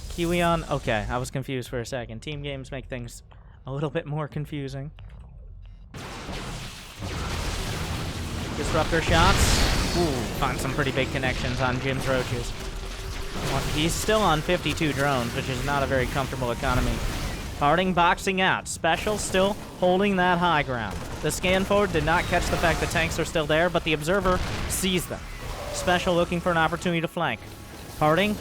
Kiwion, okay, I was confused for a second. Team games make things a little bit more confusing. Disruptor shots. Ooh, find some pretty big connections on Jim's Roaches. He's still on 52 drones, which is not a very comfortable economy. Harding boxing out. Special still holding that high ground. The scan forward did not catch the fact the tanks are still there, but the observer sees them. Special looking for an opportunity to flank. Harding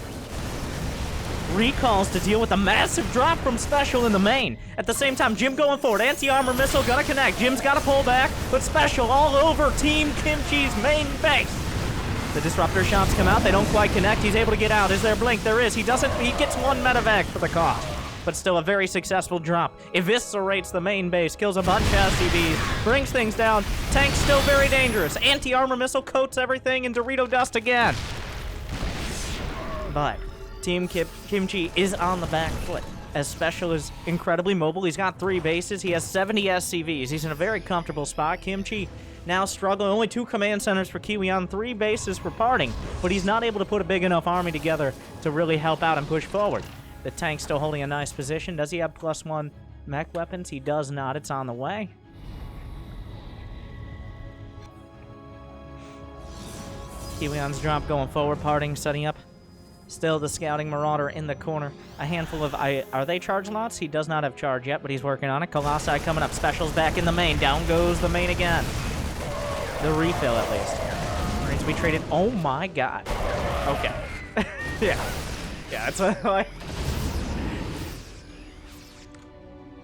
recalls to deal with a massive drop from Special in the main. At the same time, Jim going forward. Anti-armor missile gonna connect. Jim's gotta pull back, but Special all over Team Kimchi's main base. The disruptor shots come out. They don't quite connect. He's able to get out. Is there blink? There is. He doesn't. He gets 1 medevac for the cost, but still a very successful drop. Eviscerates the main base. Kills a bunch of SCVs. Brings things down. Tank's still very dangerous. Anti-armor missile coats everything in Dorito dust again. But Team Kimchi is on the back foot, as Special is incredibly mobile. He's got 3 bases. He has 70 SCVs. He's in a very comfortable spot. Kimchi now struggling. Only 2 command centers for Kiwion, 3 bases for Parting, but he's not able to put a big enough army together to really help out and push forward. The tank's still holding a nice position. Does he have +1 mech weapons? He does not. It's on the way. Kiwion's drop going forward. Parting setting up. Still the Scouting Marauder in the corner. A handful of... Are they charge lots? He does not have charge yet, but he's working on it. Colossi coming up. Special's back in the main. Down goes the main again. The refill, at least. Marines to be traded. Oh, my God. Okay. Yeah. Yeah, it's like...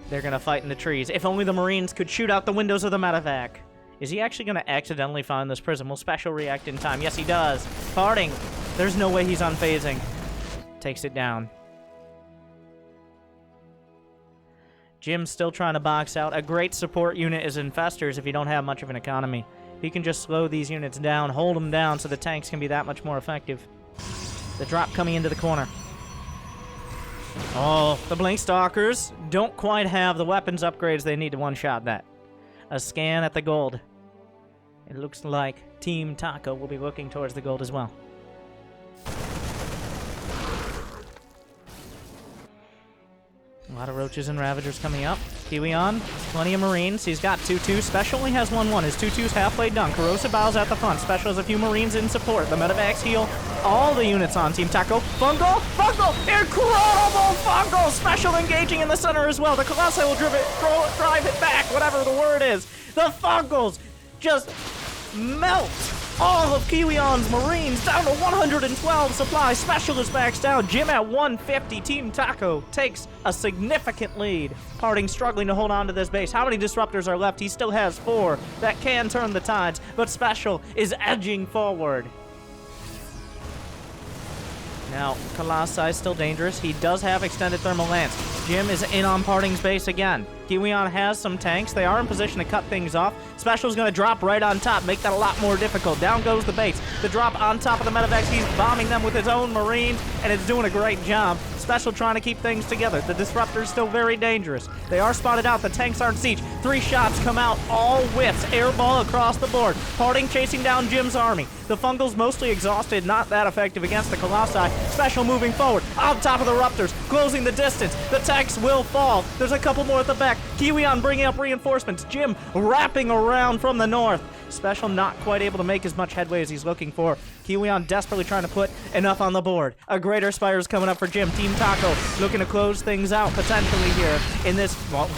They're gonna fight in the trees. If only the Marines could shoot out the windows of the medevac. Is he actually gonna accidentally find this prism? Will Special react in time? Yes, he does. Parting. There's no way he's unfazing. Takes it down. Jim's still trying to box out. A great support unit is Infestors if you don't have much of an economy. He can just slow these units down, hold them down so the tanks can be that much more effective. The drop coming into the corner. Oh, the Blink Stalkers don't quite have the weapons upgrades they need to one-shot that. A scan at the gold. It looks like Team Taco will be looking towards the gold as well. A lot of Roaches and Ravagers coming up. Kiwi on. Plenty of Marines. He's got 2-2. Special only has 1-1. His 2-2's halfway done. Corrosive Bow's at the front. Special has a few Marines in support. The medevacs heal all the units on Team Taco. Fungal! Fungal! Incredible Fungal! Special engaging in the center as well. The Colossi will drive it back, whatever the word is. The Fungals just melt all of Kiwion's Marines down to 112 supply. Special is maxed out. Jim at 150. Team Taco takes a significant lead. Parting struggling to hold on to this base. How many disruptors are left? He still has 4 that can turn the tides, but Special is edging forward. Now, Colossi is still dangerous. He does have extended thermal lance. Jim is in on Parting's base again. Kiwion has some tanks. They are in position to cut things off. Special's going to drop right on top, make that a lot more difficult. Down goes the base. The drop on top of the medevacs. He's bombing them with his own Marines, and it's doing a great job. Special trying to keep things together. The disruptor's still very dangerous. They are spotted out. The tanks are in siege. 3 shots come out, all whiffs. Airball across the board. Parting chasing down Jim's army. The Fungal's mostly exhausted, not that effective against the Colossi. Special moving forward, on top of the Ruptors, closing the distance. The tanks will fall. There's a couple more at the back. Kiwion bringing up reinforcements. Jim wrapping around from the north. Special not quite able to make as much headway as he's looking for. Kiwion desperately trying to put enough on the board. A Greater Spire's coming up for Jim. Team Taco looking to close things out potentially here in this, well,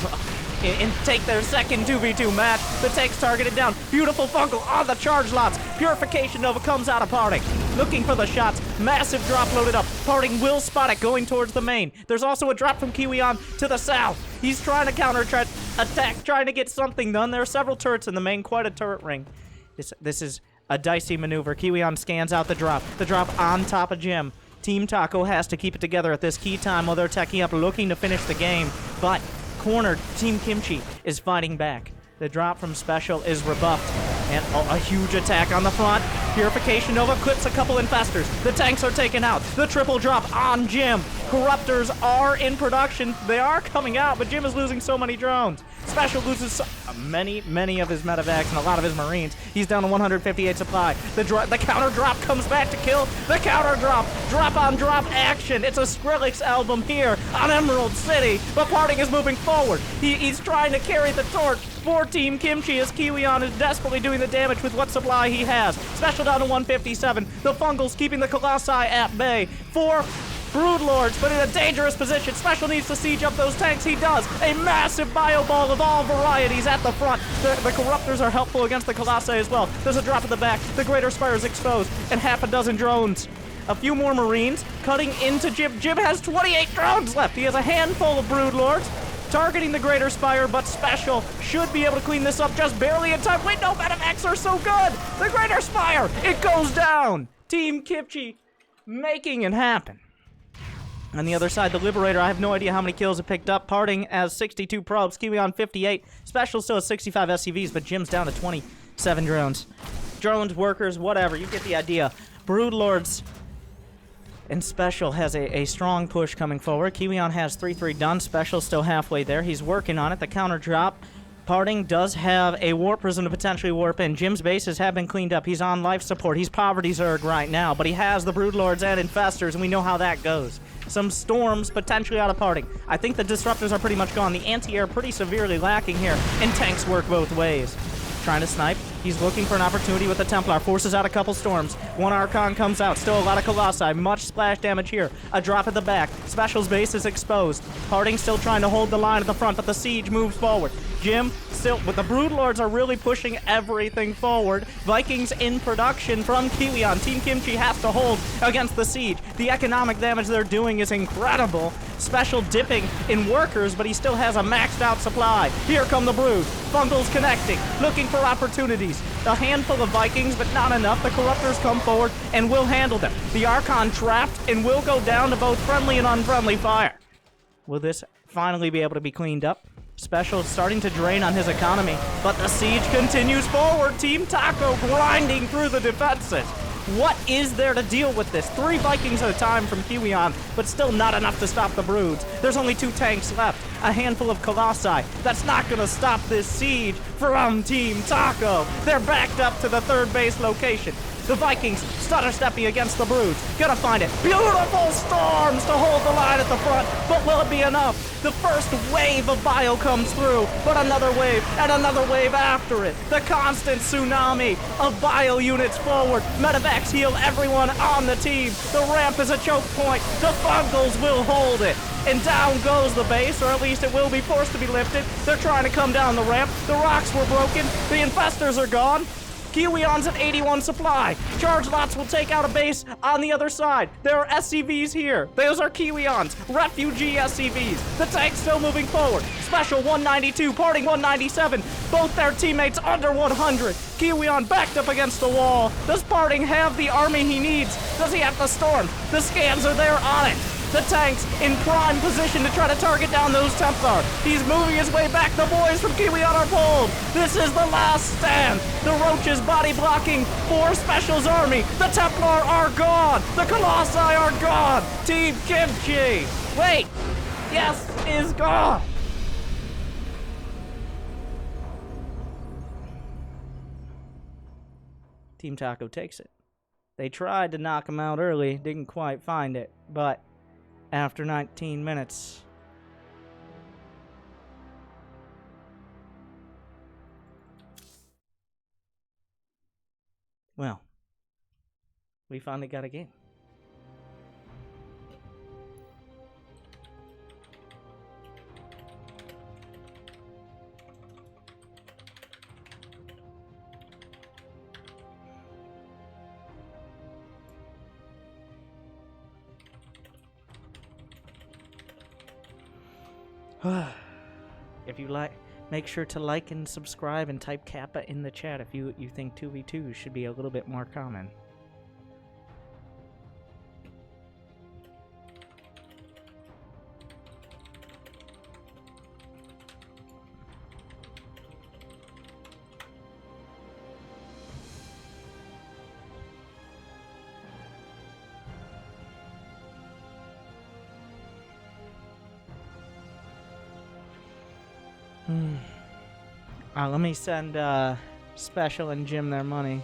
and take their second 2v2 match. The tank's targeted down. Beautiful Fungal on the charge lots. Purification Nova comes out of Parting. Looking for the shots. Massive drop loaded up. Parting will spot it going towards the main. There's also a drop from Kiwion to the south. He's trying to attack, trying to get something done. There are several turrets in the main, quite a turret ring. This is a dicey maneuver. Kiwion scans out the drop. The drop on top of Jim. Team Taco has to keep it together at this key time while they're teching up, looking to finish the game. But cornered, Team Kimchi is fighting back. The drop from Special is rebuffed. And a huge attack on the front. Purification Nova clips a couple Infestors. The tanks are taken out. The triple drop on Jim. Corruptors are in production. They are coming out, but Jim is losing so many drones. Special loses many of his medevacs and a lot of his Marines. He's down to 158 supply. The counter drop comes back to kill. The counter drop on drop action. It's a Skrillex album here on Emerald City, but Parting is moving forward. He's trying to carry the torch for Team Kimchi as Kiwion is desperately doing the damage with what supply he has. Special down to 157. The Fungal's keeping the Colossi at bay. 4 Broodlords, but in a dangerous position. Special needs to siege up those tanks. He does. A massive bio ball of all varieties at the front. The Corruptors are helpful against the Colossi as well. There's a drop at the back. The Greater Spire is exposed, and half a dozen drones. A few more Marines cutting into Jim. Jim has 28 drones left. He has a handful of Broodlords targeting the Greater Spire, but Special should be able to clean this up just barely in time. Wait, no, medevacs are so good. The Greater Spire, it goes down. Team Kimchi making it happen. On the other side, the Liberator, I have no idea how many kills it picked up. Parting as 62 probes, Kiwion 58. Special still has 65 SCVs, but Jim's down to 27 drones. Drones, workers, whatever, you get the idea. Broodlords and Special has a strong push coming forward. Kiwion has 3-3 done. Special still halfway there. He's working on it. The counter drop. Parting does have a warp prism to potentially warp in. Jim's bases have been cleaned up. He's on life support. He's poverty zerg right now, but he has the Broodlords and Infestors, and we know how that goes. Some storms potentially out of Parting. I think the disruptors are pretty much gone. The anti-air pretty severely lacking here, and tanks work both ways. Trying to snipe. He's looking for an opportunity with the Templar. Forces out a couple storms. One Archon comes out. Still a lot of Colossi. Much splash damage here. A drop at the back. Special's base is exposed. Parting still trying to hold the line at the front, but the siege moves forward. Jim still, but the Broodlords are really pushing everything forward. Vikings in production from Kiwion. Team Kimchi has to hold against the siege. The economic damage they're doing is incredible. Special dipping in workers, but he still has a maxed out supply. Here come the Brood. Fungal's connecting, looking for opportunities. A handful of Vikings, but not enough. The Corruptors come forward and will handle them. The Archon trapped and will go down to both friendly and unfriendly fire. Will this finally be able to be cleaned up? Special starting to drain on his economy, but the siege continues forward. Team Taco grinding through the defenses. What is there to deal with this? 3 Vikings at a time from Kiwion, but still not enough to stop the Broods. There's only 2 tanks left, a handful of Colossi. That's not gonna stop this siege from Team Taco. They're backed up to the 3rd base location. The Vikings stutter-stepping against the Broods. Gonna find it. Beautiful storms to hold the line at the front, but will it be enough? The first wave of bio comes through, but another wave and another wave after it. The constant tsunami of bio units forward. Medevacs heal everyone on the team. The ramp is a choke point. The Fungals will hold it. And down goes the base, or at least it will be forced to be lifted. They're trying to come down the ramp. The rocks were broken. The infestors are gone. Kiwion's at 81 supply. Charge lots will take out a base on the other side. There are SCVs here. Those are Kiwion's refugee SCVs. The tank's still moving forward. Special 192, parting 197. Both their teammates under 100. Kiwion backed up against the wall. Does Parting have the army he needs? Does he have the storm? The scans are there on it. The tank's in prime position to try to target down those Templar. He's moving his way back. The boys from Kiwion are pulled. This is the last stand. The Roaches body blocking for Special's army. The Templar are gone. The Colossi are gone. Team Kimchi. Wait. Yes, is gone. Team Taco takes it. They tried to knock him out early. Didn't quite find it, but after 19 minutes, well, we finally got a game. If you like, make sure to like and subscribe and type Kappa in the chat if you think 2v2 should be a little bit more common. Let me send Special and Jim their money.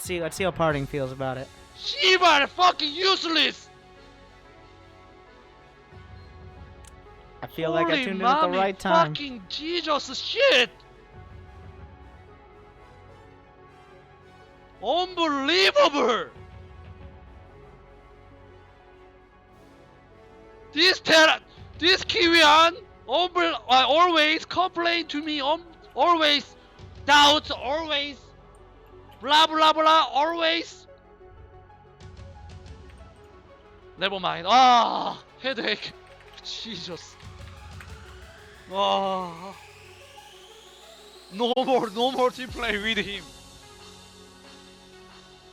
Let's see how Parting feels about it. Shiba, fucking useless! I feel like I tuned in at the right time. Fucking Jesus shit! Unbelievable! This Kiwion always complain to me, always doubt, always blah blah blah, always. Never mind. Ah, headache. Jesus. Ah. No more team play with him.